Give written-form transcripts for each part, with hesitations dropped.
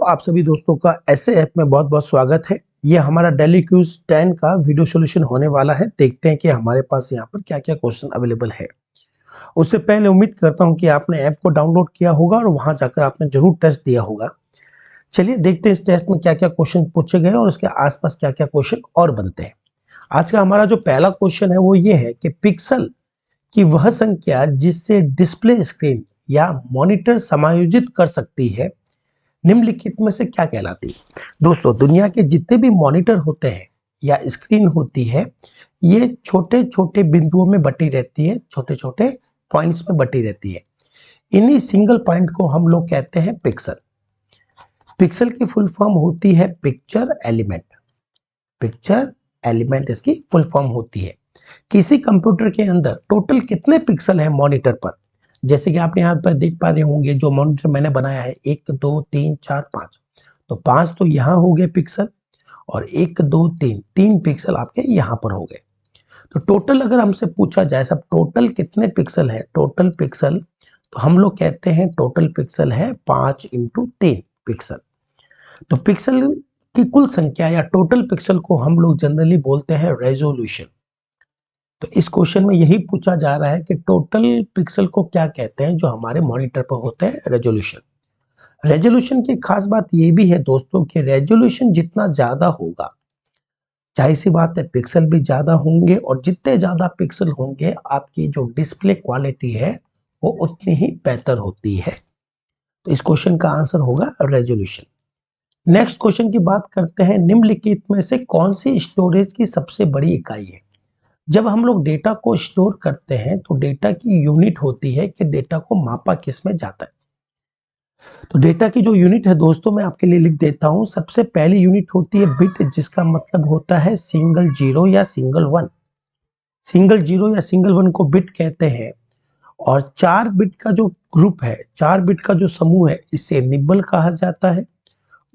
आप सभी दोस्तों का ऐसे ऐप में बहुत बहुत स्वागत है। ये हमारा डेली क्यूज 10 का वीडियो सॉल्यूशन होने वाला है। देखते हैं कि हमारे पास यहाँ पर क्या क्या क्वेश्चन अवेलेबल है। उससे पहले उम्मीद करता हूँ कि आपने ऐप को डाउनलोड किया होगा और वहां जाकर आपने जरूर टेस्ट दिया होगा। चलिए देखते हैं इस टेस्ट में क्या क्या क्वेश्चन पूछे गए और उसके आसपास क्या क्या क्वेश्चन और बनते हैं। आज का हमारा जो पहला क्वेश्चन है वो ये है कि पिक्सल की वह संख्या जिससे डिस्प्ले स्क्रीन या मॉनिटर समायोजित कर सकती है निम्नलिखित में से क्या कहलाती है। दोस्तों, दुनिया के जितने भी मॉनिटर होते हैं या स्क्रीन होती है, ये छोटे छोटे बिंदुओं में बटी रहती है, छोटे छोटे पॉइंट्स में बटी रहती है। इन्हीं सिंगल पॉइंट को हम लोग कहते हैं पिक्सल। पिक्सल की फुल फॉर्म होती है पिक्चर एलिमेंट। पिक्चर एलिमेंट इसकी फुल फॉर्म होती है। किसी कंप्यूटर के अंदर टोटल कितने पिक्सल है मॉनिटर पर, जैसे कि आप यहाँ पर देख पा रहे होंगे, जो मॉनिटर मैंने बनाया है 1 2 3 4 5, तो 5 तो यहाँ हो गए पिक्सल और 1 2 3 3 पिक्सल आपके यहाँ पर हो गए। तो टोटल अगर हमसे पूछा जाए सब टोटल कितने पिक्सल है, टोटल पिक्सल, तो हम लोग कहते हैं टोटल पिक्सल है 5 इंटू 3 पिक्सल। तो पिक्सल की कुल संख्या या टोटल पिक्सल को हम लोग जनरली बोलते हैं रेजोल्यूशन। तो इस क्वेश्चन में यही पूछा जा रहा है कि टोटल पिक्सल को क्या कहते हैं जो हमारे मॉनिटर पर होते हैं, रेजोल्यूशन। रेजोल्यूशन की खास बात यह भी है दोस्तों कि रेजोल्यूशन जितना ज्यादा होगा, जाहिर सी बात है पिक्सल भी ज्यादा होंगे, और जितने ज्यादा पिक्सल होंगे आपकी जो डिस्प्ले क्वालिटी है वो उतनी ही बेहतर होती है। तो इस क्वेश्चन का आंसर होगा रेजोल्यूशन। नेक्स्ट क्वेश्चन की बात करते हैं, निम्नलिखित में से कौन सी स्टोरेज की सबसे बड़ी इकाई है। जब हम लोग डेटा को स्टोर करते हैं तो डेटा की यूनिट होती है कि डेटा को मापा किस में जाता है। तो डेटा की जो यूनिट है दोस्तों, मैं आपके लिए लिख देता हूं। सबसे पहली यूनिट होती है बिट, जिसका मतलब होता है सिंगल जीरो या सिंगल वन। सिंगल जीरो या सिंगल वन को बिट कहते हैं। और 4 बिट का जो ग्रुप है, 4 बिट का जो समूह है, इसे निबल कहा जाता है।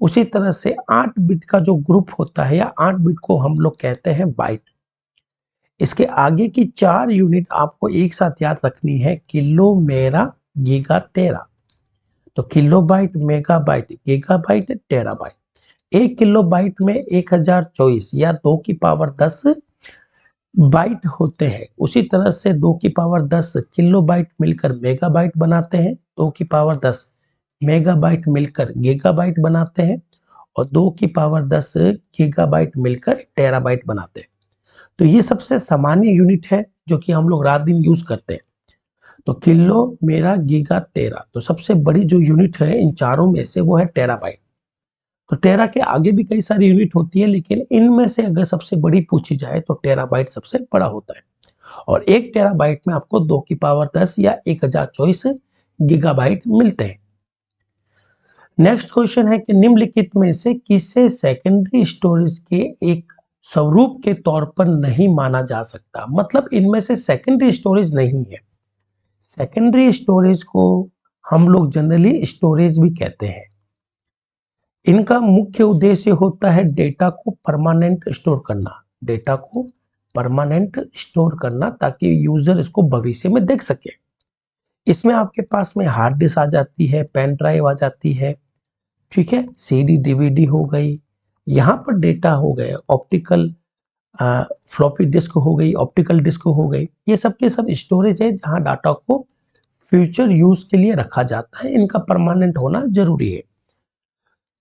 उसी तरह से 8 बिट का जो ग्रुप होता है या 8 बिट को हम लोग कहते हैं बाइट। इसके आगे की 4 यूनिट आपको एक साथ याद रखनी है, किलो, मेरा, गीगा, तेरा। तो kilobyte, megabyte, gigabyte, terabyte. 1 kilobyte में 1024 या 2 की पावर 10 बाइट होते हैं। उसी तरह से 2 की पावर 10 किलोबाइट मिलकर मेगाबाइट बनाते हैं, 2 की पावर 10 मेगाबाइट मिलकर गीगाबाइट बनाते हैं, और 2 की पावर 10 गीगाबाइट मिलकर टेराबाइट बनाते हैं। तो ये सबसे सामान्य यूनिट है जो कि हम लोग रात दिन यूज करते हैं। तो किलो, मेरा, गीगा, तेरा, तो सबसे बड़ी जो यूनिट है इन चारों में से वो है टेराबाइट। तो टेरा के आगे भी कई सारी यूनिट होती है, लेकिन इनमें से अगर सबसे बड़ी पूछी जाए तो टेराबाइट सबसे बड़ा होता है। और 1 टेराबाइट में आपको 2 की पावर 10 या 1024 गीगाबाइट मिलते हैं। नेक्स्ट क्वेश्चन है कि निम्नलिखित में से किसे सेकेंडरी स्टोरेज के एक स्वरूप के तौर पर नहीं माना जा सकता। मतलब इनमें से सेकेंडरी स्टोरेज नहीं है। सेकेंडरी स्टोरेज को हम लोग जनरली स्टोरेज भी कहते हैं। इनका मुख्य उद्देश्य होता है डेटा को परमानेंट स्टोर करना, डेटा को परमानेंट स्टोर करना, ताकि यूजर इसको भविष्य में देख सके। इसमें आपके पास में हार्ड डिस्क आ जाती है, पेन ड्राइव आ जाती है, ठीक है, सीडी डीवीडी हो गई, यहाँ पर डेटा हो गए, ऑप्टिकल फ्लॉपी डिस्क हो गई, ऑप्टिकल डिस्क हो गई। ये सब के सब स्टोरेज है जहां डाटा को फ्यूचर यूज के लिए रखा जाता है। इनका परमानेंट होना जरूरी है।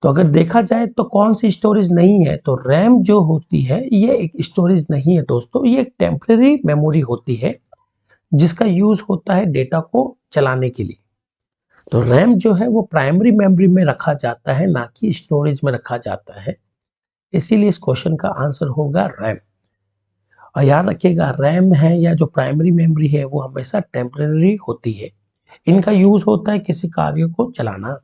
तो अगर देखा जाए तो कौन सी स्टोरेज नहीं है, तो रैम जो होती है ये एक स्टोरेज नहीं है दोस्तों, ये एक टेम्परेरी मेमोरी होती है जिसका यूज होता है डेटा को चलाने के लिए। तो रैम जो है वो प्राइमरी मेमोरी में रखा जाता है, ना कि स्टोरेज में रखा जाता है। इसीलिए इस क्वेश्चन का आंसर होगा रैम। और याद रखिएगा, रैम है या जो प्राइमरी मेमोरी है वो हमेशा टेम्परेरी होती है। इनका यूज होता है किसी कार्य को चलाना।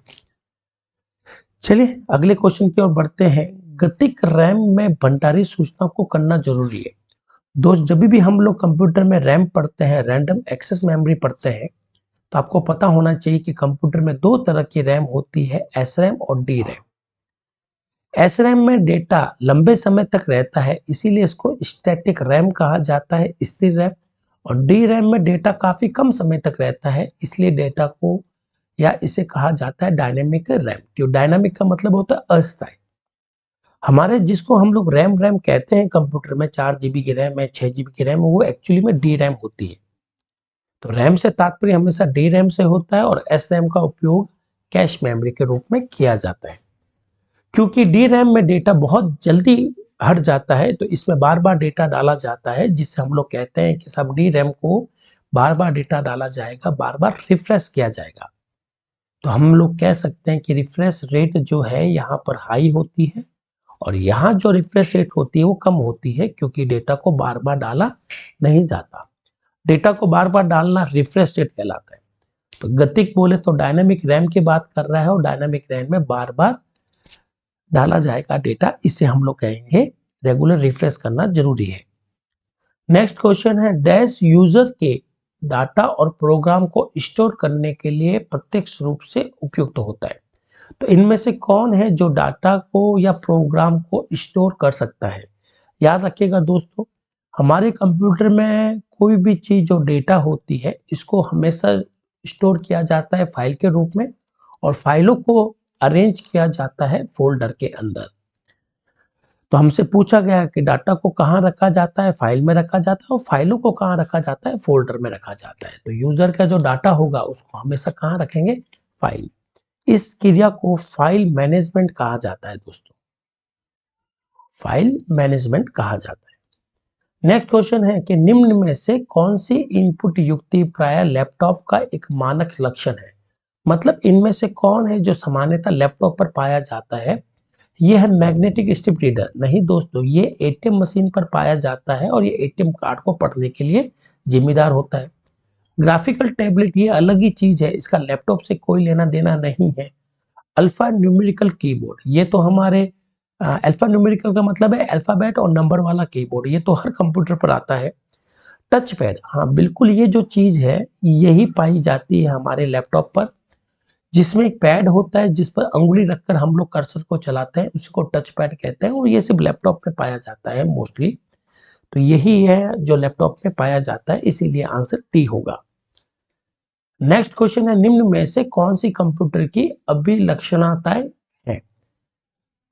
चलिए अगले क्वेश्चन की ओर बढ़ते हैं। गतिक रैम में भंडारित सूचना को करना जरूरी है। दोस्त, जब भी हम लोग कंप्यूटर में रैम पढ़ते हैं, रैंडम एक्सेस मेमोरी पढ़ते हैं, तो आपको पता होना चाहिए कि कंप्यूटर में 2 तरह की रैम होती है, एस रैम और डी रैम। एस रैम में डेटा लंबे समय तक रहता है, इसीलिए इसको स्टैटिक रैम कहा जाता है, स्थिर रैम। और डी रैम में डेटा काफी कम समय तक रहता है, इसलिए डेटा को या इसे कहा जाता है डायनेमिक रैम। जो डायनामिक का मतलब होता है अस्थायी। हमारे जिसको हम लोग रैम कहते हैं कंप्यूटर में, 4 GB की रैम है, 6 GB की रैम, वो एक्चुअली में डी रैम होती है। तो रैम से तात्पर्य हमेशा डी रैम से होता है और एस रैम का उपयोग कैश मेमोरी के रूप में किया जाता है। क्योंकि डी रैम में डेटा बहुत जल्दी हट जाता है तो इसमें बार बार डेटा डाला जाता है, जिससे हम लोग कहते हैं कि सब डी रैम को बार बार डेटा डाला जाएगा, बार बार रिफ्रेश किया जाएगा। तो हम लोग कह सकते हैं कि रिफ्रेश रेट जो है यहाँ पर हाई होती है और यहाँ जो रिफ्रेश रेट होती है वो कम होती है, क्योंकि डेटा को बार बार डाला नहीं जाता। डेटा को बार बार डालना रिफ्रेश रेट कहलाता है। तो गतिक बोले तो डायनामिक रैम की बात कर रहा है और डायनामिक रैम में बार बार डाला जाएगा डेटा, इसे हम लोग कहेंगे रेगुलर रिफ्रेश करना जरूरी है। नेक्स्ट क्वेश्चन है, डैश यूजर के डाटा और प्रोग्राम को स्टोर करने के लिए प्रत्यक्ष रूप से उपयुक्त होता है। तो इनमें से कौन है जो डाटा को या प्रोग्राम को स्टोर कर सकता है? याद रखिएगा दोस्तों, हमारे कंप्यूटर में कोई भी चीज जो डेटा होती है इसको हमेशा स्टोर किया जाता है फाइल के रूप में, और फाइलों को अरेंज किया जाता है फोल्डर के अंदर। तो हमसे पूछा गया कि डाटा को कहाँ रखा जाता है, फाइल में रखा जाता है, और फाइलों को कहाँ रखा जाता है, फोल्डर में रखा जाता है। तो यूजर का जो डाटा होगा उसको हमेशा कहाँ रखेंगे, फाइल। इस क्रिया को फाइल मैनेजमेंट कहा जाता है दोस्तों, फाइल मैनेजमेंट कहा जाता है। नेक्स्ट क्वेश्चन है कि निम्न में से कौन सी इनपुट युक्ति प्राय लैपटॉप का एक मानक लक्षण है? मतलब इनमें से कौन है जो सामान्यतः लैपटॉप पर पाया जाता है? यह है मैग्नेटिक स्ट्रिप रीडर। नहीं दोस्तों, ये एटीएम मशीन पर पाया जाता है और ये एटीएम कार्ड को पढ़ने के लिए जिम्मेदार होता है। ग्राफिकल टैबलेट ये अलग ही चीज है, इसका लैपटॉप से कोई लेना देना नहीं है। अल्फा न्यूमेरिकल कीबोर्ड, ये तो हमारे अल्फा न्यूमेरिकल का मतलब है अल्फाबेट और नंबर वाला कीबोर्ड, ये तो हर कंप्यूटर पर आता है। टच पैड, हाँ बिल्कुल, ये जो चीज है यही पाई जाती है हमारे लैपटॉप पर, जिसमें एक पैड होता है जिस पर अंगुली रखकर हम लोग कर्सर को चलाते हैं, उसको टच पैड कहते हैं, और ये सिर्फ लैपटॉप में पाया जाता है मोस्टली। तो यही है जो लैपटॉप में पाया जाता है, इसीलिए आंसर टी होगा। नेक्स्ट क्वेश्चन है, निम्न में से कौन सी कंप्यूटर की अभिलक्षणताएं है?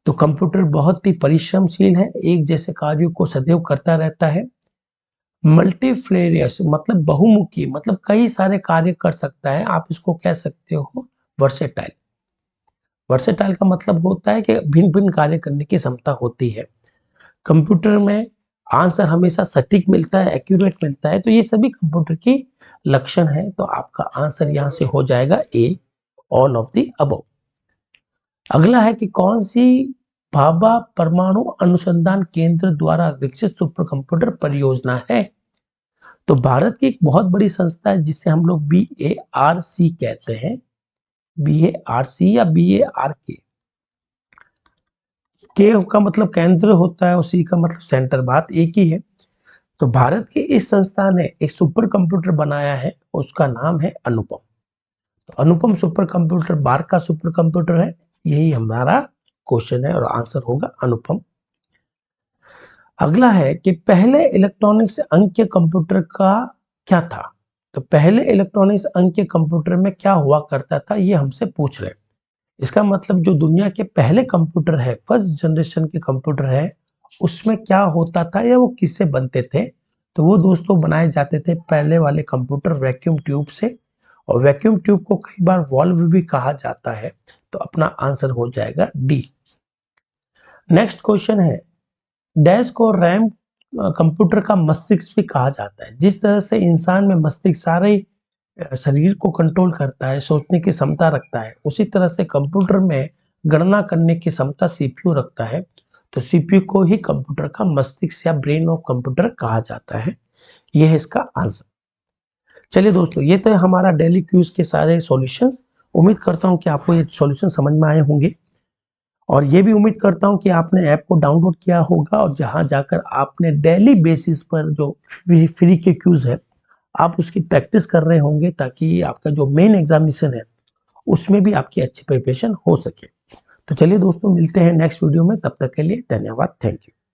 तो कंप्यूटर बहुत ही परिश्रमशील है, एक जैसे कार्यों को सदैव करता रहता है। मल्टीफ्लेरियस मतलब बहुमुखी, मतलब कई सारे कार्य कर सकता है। आप इसको कह सकते हो वर्सेटाइल। वर्सेटाइल का मतलब होता है कि भिन्न भिन्न कार्य करने की क्षमता होती है। कंप्यूटर में आंसर हमेशा सटीक मिलता है, एक्यूरेट मिलता है। तो ये सभी कंप्यूटर की लक्षण है। तो आपका आंसर यहां से हो जाएगा ए, ऑल ऑफ द अबव। अगला है कि कौन सी भाभा परमाणु अनुसंधान केंद्र द्वारा विकसित सुपर कंप्यूटर परियोजना है? तो भारत की एक बहुत बड़ी संस्था है जिसे हम लोग BARC कहते हैं, BARC या BARK। के का मतलब केंद्र होता है और सी का मतलब सेंटर, बात एक ही है। तो भारत की इस संस्था ने एक सुपर कंप्यूटर बनाया है, उसका नाम है अनुपम। तो अनुपम सुपर कंप्यूटर बार्क का सुपर कंप्यूटर है, यही हमारा क्वेश्चन है और आंसर होगा अनुपम। अगला है कि पहले इलेक्ट्रॉनिक्स अंकीय कंप्यूटर का क्या था? तो पहले इलेक्ट्रॉनिक्स अंकीय कंप्यूटर में क्या हुआ करता था, ये हमसे पूछ रहे हैं। इसका मतलब जो दुनिया के पहले कंप्यूटर है, फर्स्ट जनरेशन के कंप्यूटर है, उसमें क्या होता था या वो किससे बनते थे? तो वो दोस्तों बनाए जाते थे पहले वाले कंप्यूटर वैक्यूम ट्यूब से, और वैक्यूम ट्यूब को कई बार वॉल्व भी कहा जाता है। तो अपना आंसर हो जाएगा डी। नेक्स्ट क्वेश्चन है, डैश को रैम कंप्यूटर का मस्तिष्क भी कहा जाता है। जिस तरह से इंसान में मस्तिष्क सारे शरीर को कंट्रोल करता है, सोचने की क्षमता रखता है, उसी तरह से कंप्यूटर में गणना करने की क्षमता सीपीयू रखता है। तो सीपीयू को ही कंप्यूटर का मस्तिष्क या ब्रेन ऑफ कंप्यूटर कहा जाता है। यह है इसका आंसर। चलिए दोस्तों, ये तो हमारा डेली क्यूज के सारे सॉल्यूशंस। उम्मीद करता हूँ कि आपको ये सॉल्यूशन समझ में आए होंगे, और ये भी उम्मीद करता हूँ कि आपने ऐप को डाउनलोड किया होगा और जहां जाकर आपने डेली बेसिस पर जो फ्री के क्यूज है आप उसकी प्रैक्टिस कर रहे होंगे, ताकि आपका जो मेन एग्जामिनेशन है उसमें भी आपकी अच्छी प्रिपरेशन हो सके। तो चलिए दोस्तों, मिलते हैं नेक्स्ट वीडियो में, तब तक के लिए धन्यवाद, थैंक यू।